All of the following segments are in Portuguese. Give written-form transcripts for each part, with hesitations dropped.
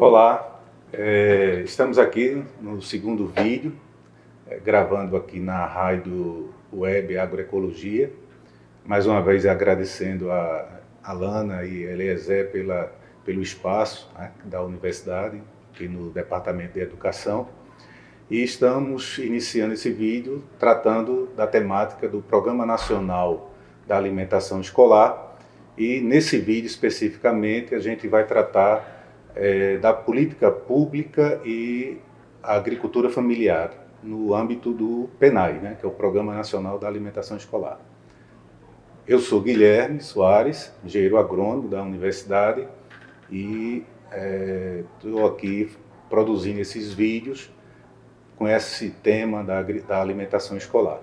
Olá, estamos aqui no segundo vídeo, gravando aqui na rádio web Agroecologia. Mais uma vez agradecendo a Alana e a Eliezer pelo espaço, né, da universidade, aqui no Departamento de Educação. E estamos iniciando esse vídeo tratando da temática do Programa Nacional da Alimentação Escolar. E nesse vídeo especificamente a gente vai tratar da política pública e a agricultura familiar no âmbito do PNAE, né, que é o Programa Nacional da Alimentação Escolar. Eu sou Guilherme Soares, engenheiro agrônomo da universidade e estou aqui produzindo esses vídeos com esse tema da alimentação escolar.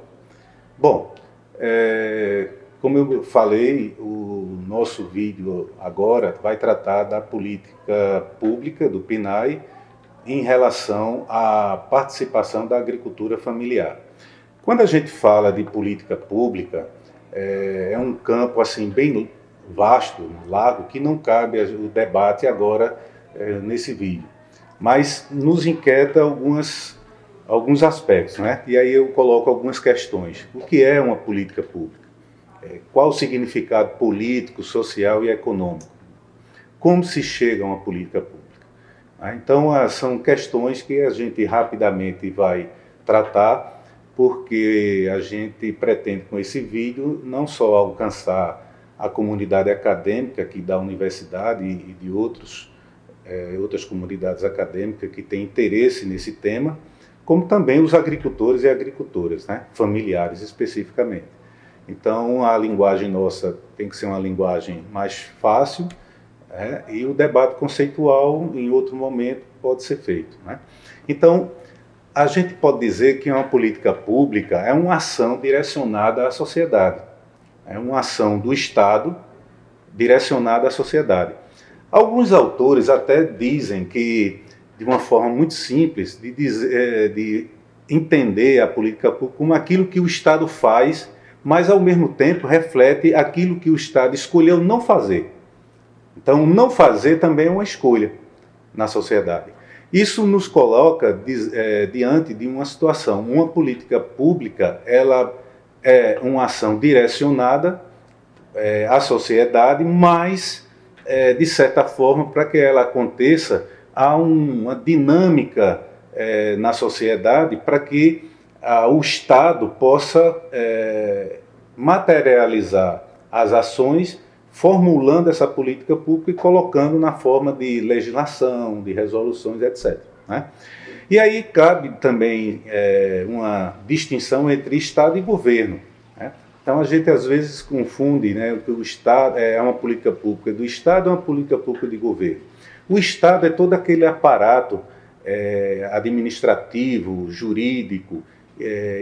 Bom, como eu falei, o nosso vídeo agora vai tratar da política pública do PNAE em relação à participação da agricultura familiar. Quando a gente fala de política pública, é um campo assim bem vasto, largo, que não cabe o debate agora nesse vídeo. Mas nos inquieta alguns aspectos, né? E aí eu coloco algumas questões. O que é uma política pública? Qual o significado político, social e econômico? Como se chega a uma política pública? Então, são questões que a gente rapidamente vai tratar, porque a gente pretende com esse vídeo não só alcançar a comunidade acadêmica aqui da universidade e de outras comunidades acadêmicas que têm interesse nesse tema, como também os agricultores e agricultoras, né, familiares especificamente. Então, a linguagem nossa tem que ser uma linguagem mais fácil, e o debate conceitual, em outro momento, pode ser feito, né? Então, a gente pode dizer que uma política pública é uma ação direcionada à sociedade, é uma ação do Estado direcionada à sociedade. Alguns autores até dizem que, de uma forma muito simples, de entender a política pública como aquilo que o Estado faz, mas ao mesmo tempo reflete aquilo que o Estado escolheu não fazer. Então, não fazer também é uma escolha na sociedade. Isso nos coloca diante de uma situação. Uma política pública, ela é uma ação direcionada à sociedade, mas, de certa forma, para que ela aconteça, há uma dinâmica na sociedade para que o Estado possa materializar as ações, formulando essa política pública e colocando na forma de legislação, de resoluções, etc., né? E aí cabe também uma distinção entre Estado e governo, né? Então a gente às vezes confunde, né, que o Estado é uma política pública do Estado, é uma política pública de governo. O Estado é todo aquele aparato administrativo, jurídico,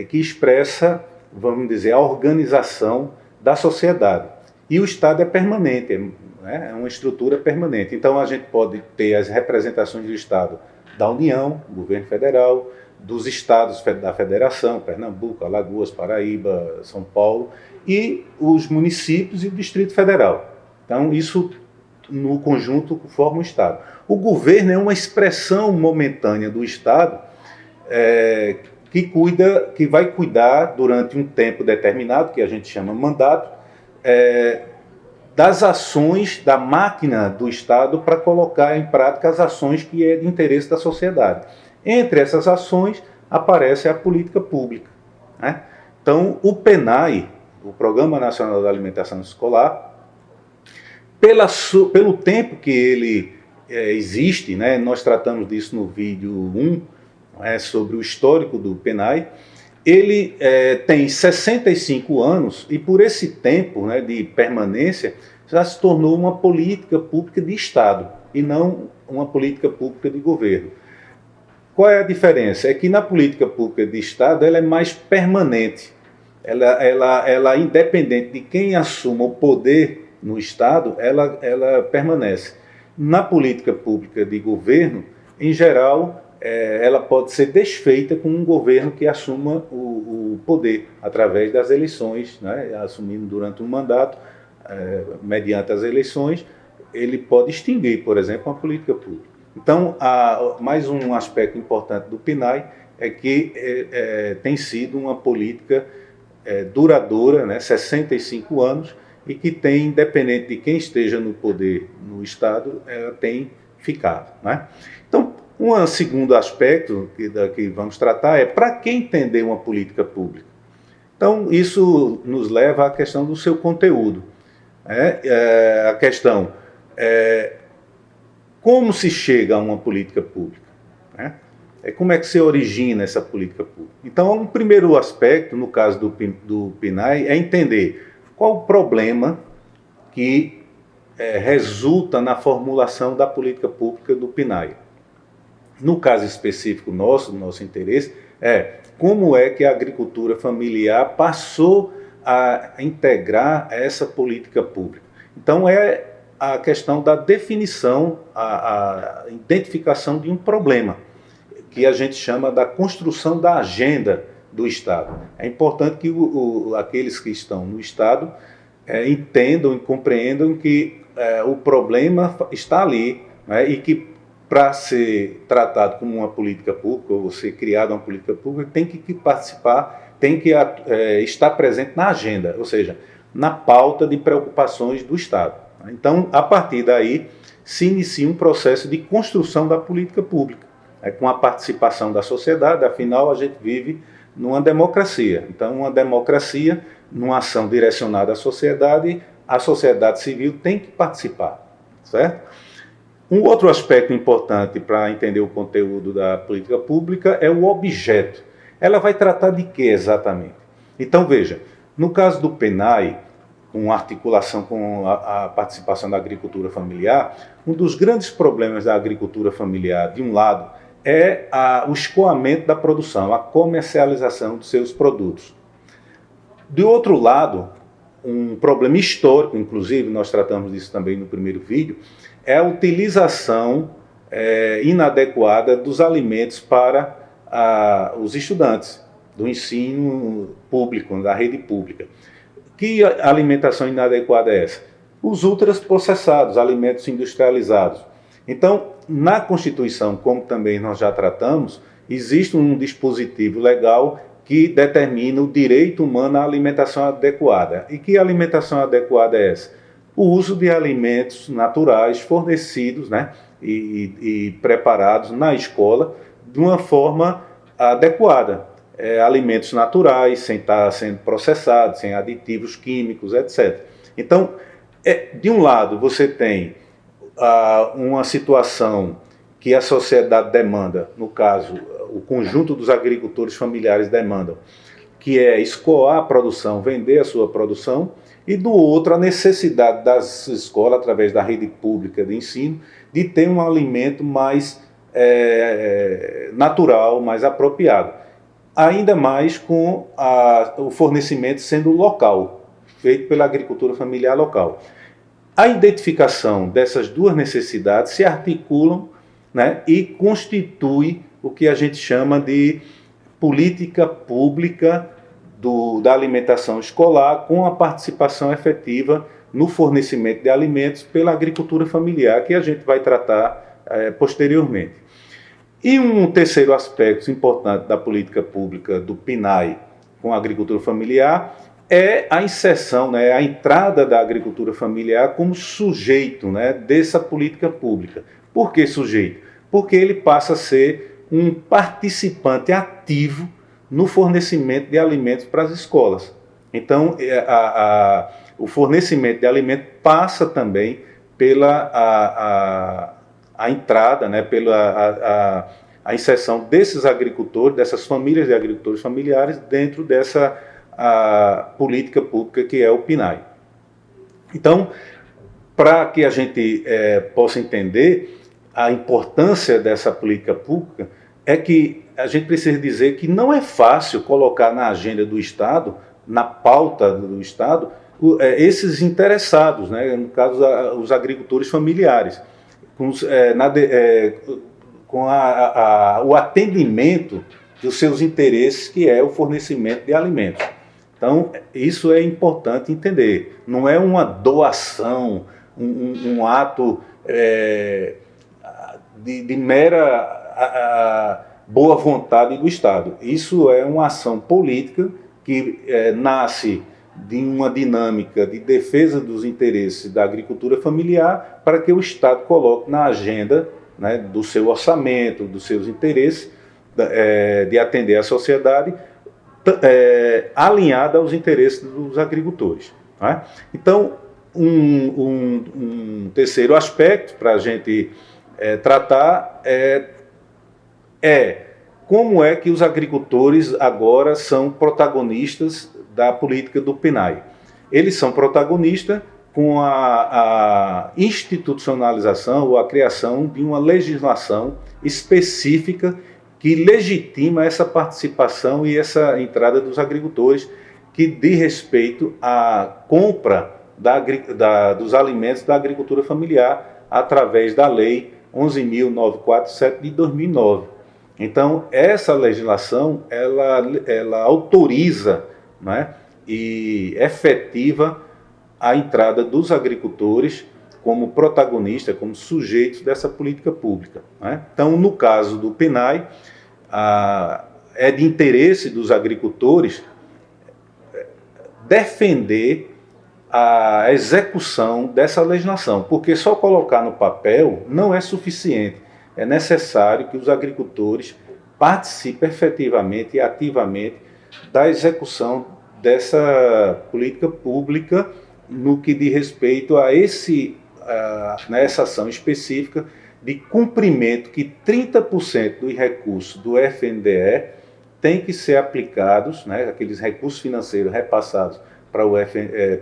que expressa, vamos dizer, a organização da sociedade. E o Estado é permanente, né? É uma estrutura permanente. Então a gente pode ter as representações do Estado da União, governo federal, dos estados da Federação, Pernambuco, Alagoas, Paraíba, São Paulo, e os municípios e o Distrito Federal. Então isso, no conjunto, forma o Estado. O governo é uma expressão momentânea do Estado, que vai cuidar durante um tempo determinado, que a gente chama mandato, das ações da máquina do Estado para colocar em prática as ações que é de interesse da sociedade. Entre essas ações aparece a política pública, né? Então, o PNAE, o Programa Nacional da Alimentação Escolar, pelo tempo que ele existe, né, nós tratamos disso no vídeo 1, sobre o histórico do PNAE. Ele tem 65 anos e por esse tempo, né, de permanência já se tornou uma política pública de Estado e não uma política pública de governo. Qual é a diferença? É que na política pública de Estado ela é mais permanente, ela independente de quem assuma o poder no Estado, ela permanece. Na política pública de governo, em geral, ela pode ser desfeita com um governo que assuma o poder através das eleições, né? Assumindo durante um mandato, mediante as eleições, ele pode extinguir, por exemplo, uma política pública. Então, mais um aspecto importante do PNAE é que tem sido uma política duradoura, né, 65 anos, e que tem, independente de quem esteja no poder no Estado, ela tem ficado. Né? Então, um segundo aspecto que vamos tratar é para que entender uma política pública. Então, isso nos leva à questão do seu conteúdo. A questão como se chega a uma política pública. Né? Como é que se origina essa política pública. Então, um primeiro aspecto, no caso do PNAE, é entender qual o problema que resulta na formulação da política pública do PNAE. No caso específico nosso, do nosso interesse, como é que a agricultura familiar passou a integrar essa política pública. Então, a questão da definição, a identificação de um problema, que a gente chama da construção da agenda do Estado. É importante que aqueles que estão no Estado entendam e compreendam que o problema está ali, né, e que para ser tratado como uma política pública, ou ser criada uma política pública, tem que participar, tem que estar presente na agenda, ou seja, na pauta de preocupações do Estado. Então, a partir daí, se inicia um processo de construção da política pública, com a participação da sociedade. Afinal, a gente vive numa democracia. Então, uma democracia, numa ação direcionada à sociedade, a sociedade civil tem que participar, certo? Um outro aspecto importante para entender o conteúdo da política pública é o objeto. Ela vai tratar de quê exatamente? Então, veja, no caso do PNAE, com articulação com a participação da agricultura familiar, um dos grandes problemas da agricultura familiar, de um lado, é o escoamento da produção, a comercialização dos seus produtos. De outro lado, um problema histórico, inclusive, nós tratamos disso também no primeiro vídeo, é a utilização inadequada dos alimentos para os estudantes do ensino público, da rede pública. Que alimentação inadequada é essa? Os ultraprocessados, alimentos industrializados. Então, na Constituição, como também nós já tratamos, existe um dispositivo legal que determina o direito humano à alimentação adequada. E que alimentação adequada é essa? O uso de alimentos naturais fornecidos, né, e preparados na escola de uma forma adequada. Alimentos naturais, sem estar sendo processados, sem aditivos químicos, etc. Então, de um lado, você tem uma situação que a sociedade demanda, no caso, o conjunto dos agricultores familiares demandam, que é escoar a produção, vender a sua produção, e do outro, a necessidade das escolas, através da rede pública de ensino, de ter um alimento mais natural, mais apropriado. Ainda mais com o fornecimento sendo local, feito pela agricultura familiar local. A identificação dessas duas necessidades se articulam, né, e constitui o que a gente chama de política pública da alimentação escolar, com a participação efetiva no fornecimento de alimentos pela agricultura familiar, que a gente vai tratar posteriormente. E um terceiro aspecto importante da política pública do PNAE com a agricultura familiar é a inserção, né, a entrada da agricultura familiar como sujeito, né, dessa política pública. Por que sujeito? Porque ele passa a ser um participante ativo no fornecimento de alimentos para as escolas. Então, o fornecimento de alimentos passa também pela a entrada, né, pela a inserção desses agricultores, dessas famílias de agricultores familiares dentro dessa política pública que é o PNAE. Então, para que a gente possa entender a importância dessa política pública, é que a gente precisa dizer que não é fácil colocar na agenda do Estado, na pauta do Estado, esses interessados, né, no caso, os agricultores familiares, com o atendimento dos seus interesses, que é o fornecimento de alimentos. Então, isso é importante entender. Não é uma doação, um ato de mera boa vontade do Estado. Isso é uma ação política que nasce de uma dinâmica de defesa dos interesses da agricultura familiar para que o Estado coloque na agenda, né, do seu orçamento, dos seus interesses, de atender a sociedade, alinhada aos interesses dos agricultores. Né? Então, um terceiro aspecto para a gente tratar é como é que os agricultores agora são protagonistas da política do PNAE. Eles são protagonistas com a institucionalização ou a criação de uma legislação específica que legitima essa participação e essa entrada dos agricultores, que diz respeito à compra dos alimentos da agricultura familiar através da Lei 11.947 de 2009. Então, essa legislação, ela autoriza, né, e efetiva a entrada dos agricultores como protagonistas, como sujeitos dessa política pública. Né? Então, no caso do PNAE, é de interesse dos agricultores defender a execução dessa legislação, porque só colocar no papel não é suficiente. É necessário que os agricultores participem efetivamente e ativamente da execução dessa política pública no que diz respeito a essa ação específica de cumprimento que 30% dos recursos do FNDE tem que ser aplicados, né, aqueles recursos financeiros repassados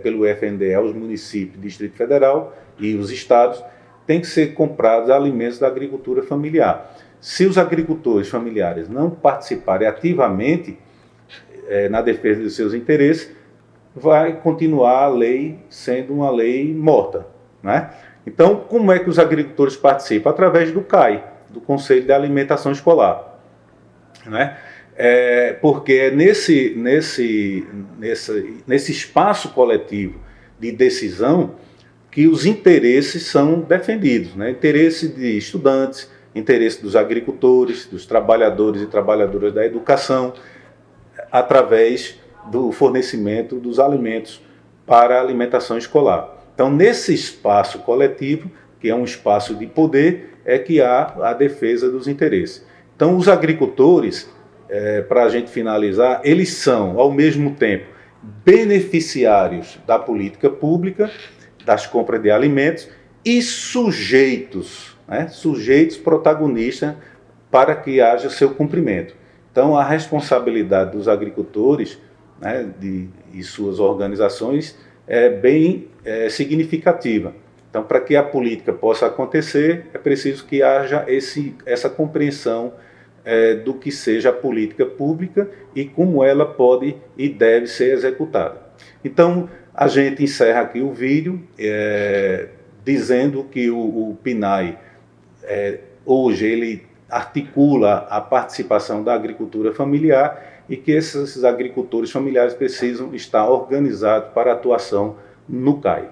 pelo FNDE aos municípios, Distrito Federal e os estados, tem que ser comprados alimentos da agricultura familiar. Se os agricultores familiares não participarem ativamente na defesa dos seus interesses, vai continuar a lei sendo uma lei morta, né? Então, como é que os agricultores participam? Através do CAE, do Conselho de Alimentação Escolar, né? Porque é nesse espaço coletivo de decisão que os interesses são defendidos, né? Interesse de estudantes, interesse dos agricultores, dos trabalhadores e trabalhadoras da educação, através do fornecimento dos alimentos para a alimentação escolar. Então, nesse espaço coletivo, que é um espaço de poder, é que há a defesa dos interesses. Então, os agricultores, para a gente finalizar, eles são, ao mesmo tempo, beneficiários da política pública, das compras de alimentos, e sujeitos, né? Sujeitos protagonistas para que haja seu cumprimento. Então, a responsabilidade dos agricultores, né, e suas organizações é bem significativa. Então, para que a política possa acontecer, é preciso que haja essa compreensão do que seja a política pública e como ela pode e deve ser executada. Então, a gente encerra aqui o vídeo dizendo que o PNAE, hoje, ele articula a participação da agricultura familiar e que esses agricultores familiares precisam estar organizados para atuação no CAE.